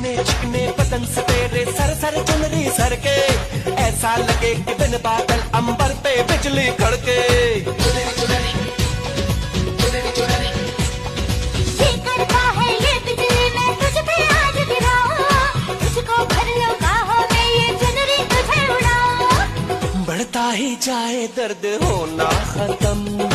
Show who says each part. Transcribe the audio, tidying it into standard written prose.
Speaker 1: चिकने चिकने बदन से तेरे सर सर चुनरी सर के, ऐसा लगे कि बिन बादल अंबर पे बिजली कड़के।
Speaker 2: ये करता है ये बिजली, मैं तुझ पे आज गिराऊं, तुझको भर लो बाहों में, ये चुनरी तुझे उड़ाऊं।
Speaker 1: बढ़ता ही जाए दर्द होना खत्म,